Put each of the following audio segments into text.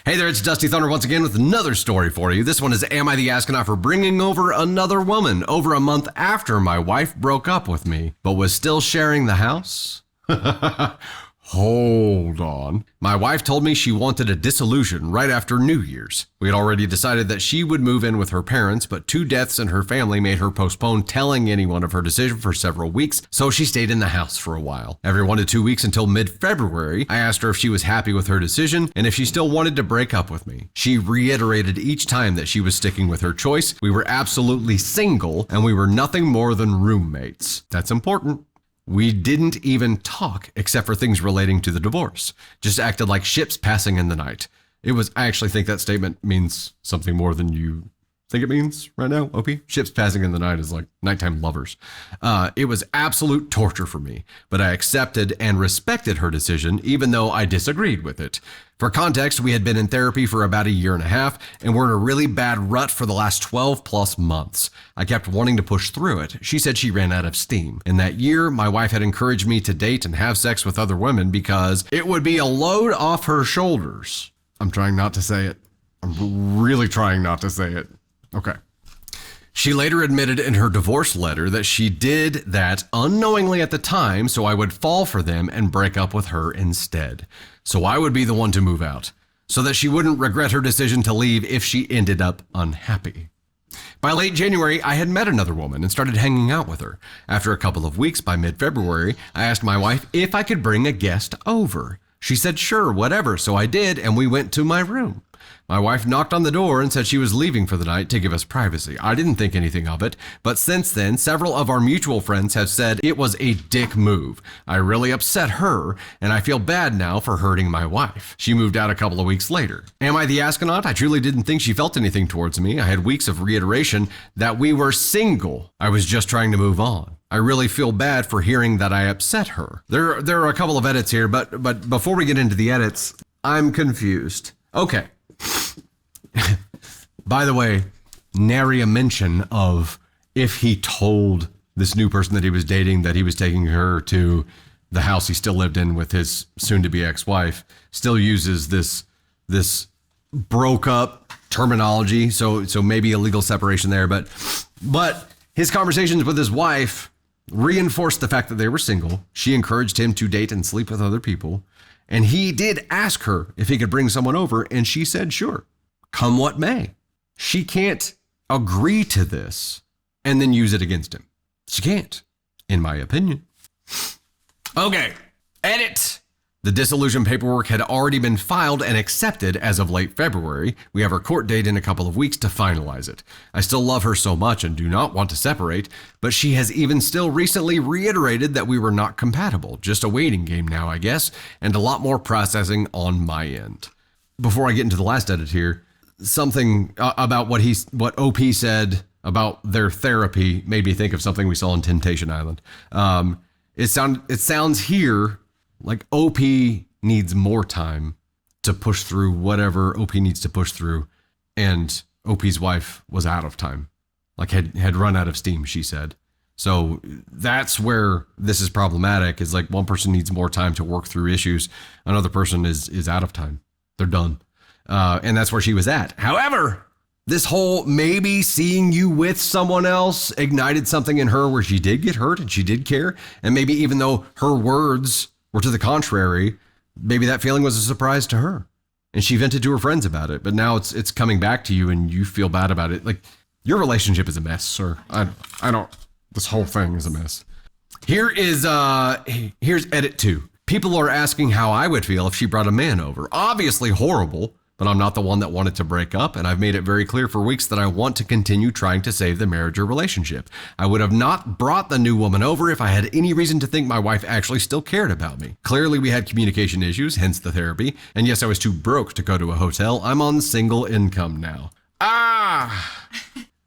Hey there, it's Dusty Thunder once again with another story for you. This one is, am I the astronaut for bringing over another woman over a month after my wife broke up with me, but was still sharing the house? Hold on. My wife told me she wanted a dissolution right after New Year's. We had already decided that she would move in with her parents, but 2 deaths in her family made her postpone telling anyone of her decision for several weeks, so she stayed in the house for a while. Every 1 to 2 weeks until mid-February, I asked her if she was happy with her decision and if she still wanted to break up with me. She reiterated each time that she was sticking with her choice. We were absolutely single and we were nothing more than roommates. That's important. We didn't even talk except for things relating to the divorce. Just acted like ships passing in the night. I actually think that statement means something more than you think it means right now, OP. Ships passing in the night is like nighttime lovers. It was absolute torture for me, but I accepted and respected her decision, even though I disagreed with it. For context, we had been in therapy for about 1.5 years and were in a really bad rut for the last 12 plus months. I kept wanting to push through it. She said she ran out of steam. In that year, my wife had encouraged me to date and have sex with other women because it would be a load off her shoulders. I'm trying not to say it. I'm really trying not to say it. Okay. She later admitted in her divorce letter that she did that unknowingly at the time so I would fall for them and break up with her instead. So I would be the one to move out, so that she wouldn't regret her decision to leave if she ended up unhappy. By late January, I had met another woman and started hanging out with her. After a couple of weeks, by mid-February, I asked my wife if I could bring a guest over. She said, sure, whatever, so I did, and we went to my room. My wife knocked on the door and said she was leaving for the night to give us privacy. I didn't think anything of it, but since then, several of our mutual friends have said it was a dick move. I really upset her, and I feel bad now for hurting my wife. She moved out a couple of weeks later. Am I the astronaut? I truly didn't think she felt anything towards me. I had weeks of reiteration that we were single. I was just trying to move on. I really feel bad for hearing that I upset her. There are a couple of edits here, but before we get into the edits, I'm confused. Okay. By the way, nary a mention of if he told this new person that he was dating that he was taking her to the house he still lived in with his soon-to-be ex-wife. Still uses this broke up terminology, so maybe a legal separation there, but his conversations with his wife reinforced the fact that they were single. She encouraged him to date and sleep with other people, and he did ask her if he could bring someone over, and she said sure, come what may. She can't agree to this and then use it against him. She can't, in my opinion. Okay, edit. The dissolution paperwork had already been filed and accepted as of late February. We have our court date in a couple of weeks to finalize it. I still love her so much and do not want to separate, but she has even still recently reiterated that we were not compatible. Just a waiting game now, I guess, and a lot more processing on my end. Before I get into the last edit here, something about what OP said about their therapy made me think of something we saw on Temptation Island. It sounds here like OP needs more time to push through whatever OP needs to push through, and OP's wife was out of time, like had run out of steam, she said. So that's where this is problematic, is like one person needs more time to work through issues, another person is out of time. They're done. And that's where she was at. However, this whole maybe seeing you with someone else ignited something in her where she did get hurt and she did care. And maybe even though her words were to the contrary, maybe that feeling was a surprise to her. And she vented to her friends about it. But now it's coming back to you and you feel bad about it. Like, your relationship is a mess, sir. This whole thing is a mess. Here's edit 2. People are asking how I would feel if she brought a man over. Obviously horrible. But I'm not the one that wanted to break up, and I've made it very clear for weeks that I want to continue trying to save the marriage or relationship. I would have not brought the new woman over if I had any reason to think my wife actually still cared about me. Clearly, we had communication issues, hence the therapy. And yes, I was too broke to go to a hotel. I'm on single income now.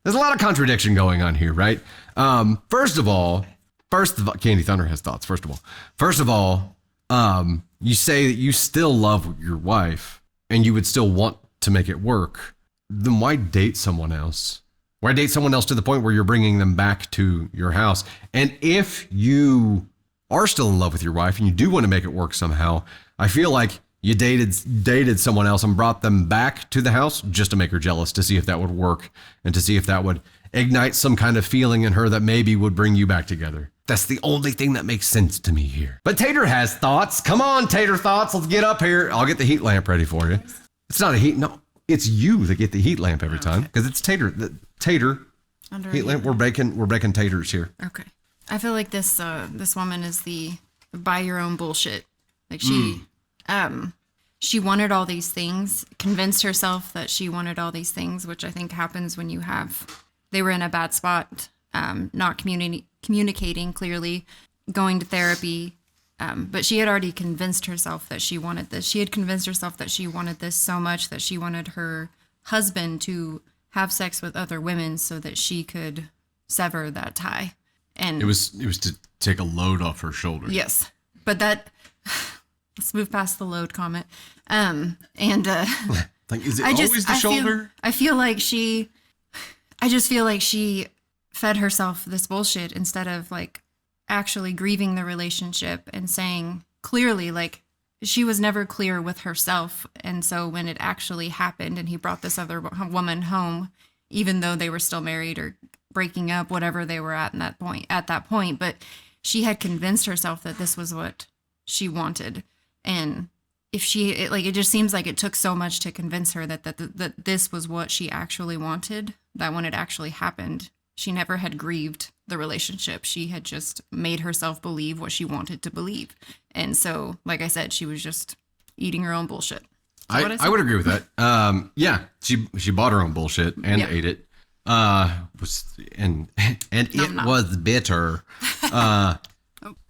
There's a lot of contradiction going on here, right? First of all, Candy Thunder has thoughts. First of all, you say that you still love your wife, and you would still want to make it work, then why date someone else? Why date someone else to the point where you're bringing them back to your house? And if you are still in love with your wife and you do want to make it work somehow, I feel like you dated someone else and brought them back to the house just to make her jealous, to see if that would work and to see if that would ignite some kind of feeling in her that maybe would bring you back together. That's the only thing that makes sense to me here. But Tater has thoughts. Come on, Tater thoughts. Let's get up here. I'll get the heat lamp ready for you. It's not a heat. No, it's you that get the heat lamp every time because it's Tater. The Tater heat lamp. We're baking taters here. Okay. I feel like this woman is the buy your own bullshit. Like she wanted all these things, convinced herself that she wanted all these things, which I think happens when they were in a bad spot, not communicating clearly, going to therapy. But she had already convinced herself that she wanted this. She had convinced herself that she wanted this so much that she wanted her husband to have sex with other women so that she could sever that tie. And it was to take a load off her shoulders. Yes. But let's move past the load comment. Like, is it always the shoulder? I just feel like she fed herself this bullshit instead of like actually grieving the relationship and saying clearly, like, she was never clear with herself. And so when it actually happened and he brought this other woman home, even though they were still married or breaking up, whatever they were at that point, but she had convinced herself that this was what she wanted. And if it just seems like it took so much to convince her that this was what she actually wanted, that when it actually happened, she never had grieved the relationship. She had just made herself believe what she wanted to believe. And so, like I said, she was just eating her own bullshit. I would agree with that. Yeah, she bought her own bullshit and ate it. It was bitter.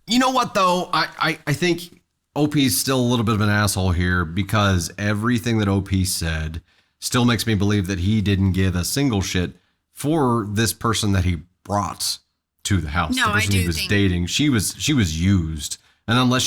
You know what though? I think OP's still a little bit of an asshole here because everything that OP said still makes me believe that he didn't give a single shit for this person that he brought to the house. No, the person he was dating. She was used. And unless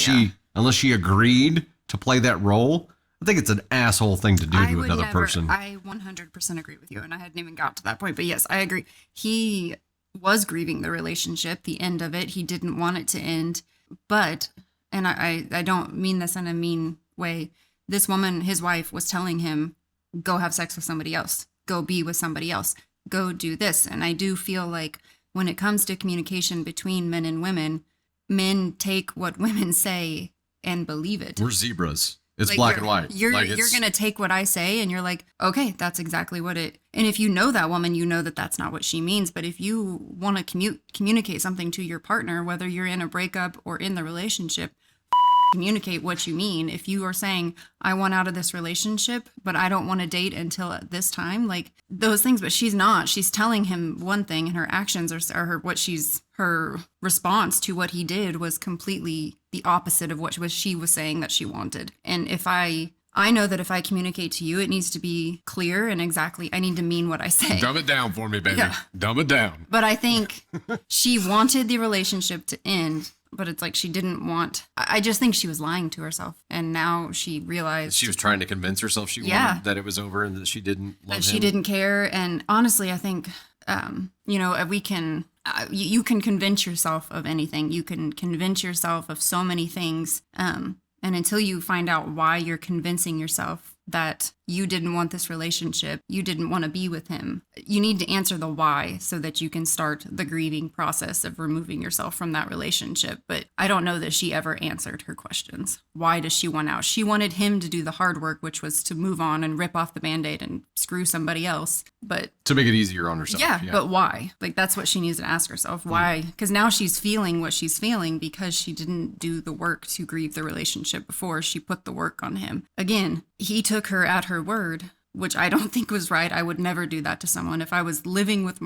she agreed to play that role, I think it's an asshole thing to do to another person. I 100% agree with you, and I hadn't even got to that point. But yes, I agree. He was grieving the relationship, the end of it. He didn't want it to end. But, and I don't mean this in a mean way, this woman, his wife, was telling him, go have sex with somebody else. Go be with somebody else. Go do this. And I do feel like when it comes to communication between men and women, men take what women say and believe it. We're zebras. It's like black and white. You're going to take what I say and you're like, okay, that's exactly what it. And if you know that woman, you know that that's not what she means. But if you want to communicate something to your partner, whether you're in a breakup or in the relationship, communicate what you mean. If you are saying, I want out of this relationship, but I don't want to date until this time, like those things, but she's not. She's telling him one thing and her actions are her response to what he did was completely the opposite of what she was saying that she wanted. And if I know that if I communicate to you, it needs to be clear and exactly, I need to mean what I say. Dumb it down for me, baby. Yeah. Dumb it down. But I think she wanted the relationship to end, but it's like she didn't want. I just think she was lying to herself, and now she realized she was trying to convince herself wanted that it was over and that she didn't love him. She didn't care. And honestly, I think we can. You can convince yourself of anything. You can convince yourself of so many things. And until you find out why you're convincing yourself that you didn't want this relationship, you didn't want to be with him, you need to answer the why so that you can start the grieving process of removing yourself from that relationship. But I don't know that she ever answered her questions. Why does she want out? She wanted him to do the hard work, which was to move on and rip off the Band-Aid and screw somebody else. But to make it easier on herself. Yeah, but why? Like, that's what she needs to ask herself. Why? Because now she's feeling what she's feeling because she didn't do the work to grieve the relationship before. She put the work on him. Again, he took her at her word, which I don't think was right. I would never do that to someone. If I was living with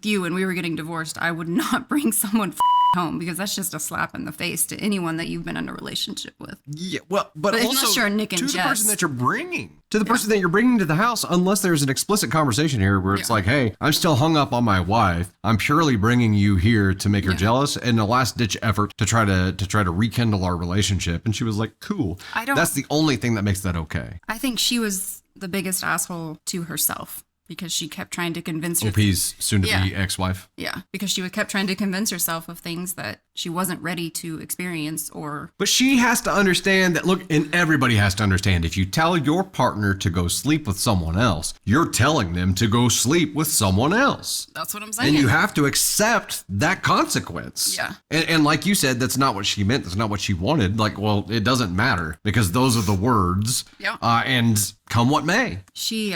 you and we were getting divorced, I would not bring someone home because that's just a slap in the face to anyone that you've been in a relationship with. Yeah, well, but also unless you're Nick and to Jess, the person that you're bringing, that you're bringing to the house, unless there's an explicit conversation here where it's like, hey, I'm still hung up on my wife. I'm purely bringing you here to make her jealous in a last ditch effort to try to rekindle our relationship. And she was like, cool. That's the only thing that makes that okay. I think she was the biggest asshole to herself because she kept trying to convince her. OP's soon-to-be Yeah. ex-wife. Yeah, because she kept trying to convince herself of things that she wasn't ready to experience or. But she has to understand that, look, and everybody has to understand, if you tell your partner to go sleep with someone else, you're telling them to go sleep with someone else. That's what I'm saying. And you have to accept that consequence. Yeah. And like you said, that's not what she meant. That's not what she wanted. Like, well, it doesn't matter because those are the words. Yeah. And come what may. She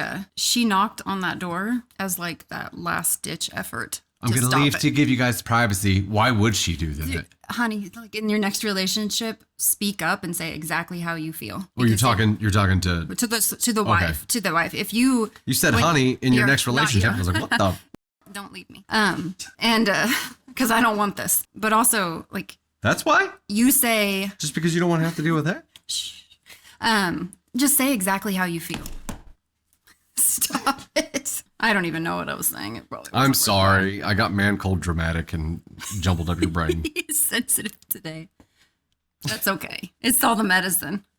knocked on that door as like that last ditch effort. I'm going to leave to give you guys privacy. Why would she do that? Honey, like in your next relationship, speak up and say exactly how you feel. Or you're talking to To the wife. If you said honey in your you're- next not relationship. you. I was like, what the? Don't leave me. And because I don't want this. But also, like, That's why? you say, Just because you don't want to have to deal with that? just say exactly how you feel. Stop it. I don't even know what I was saying. It probably I'm wasn't sorry. I got man cold dramatic and jumbled up your brain. He's sensitive today. That's okay. It's all the medicine.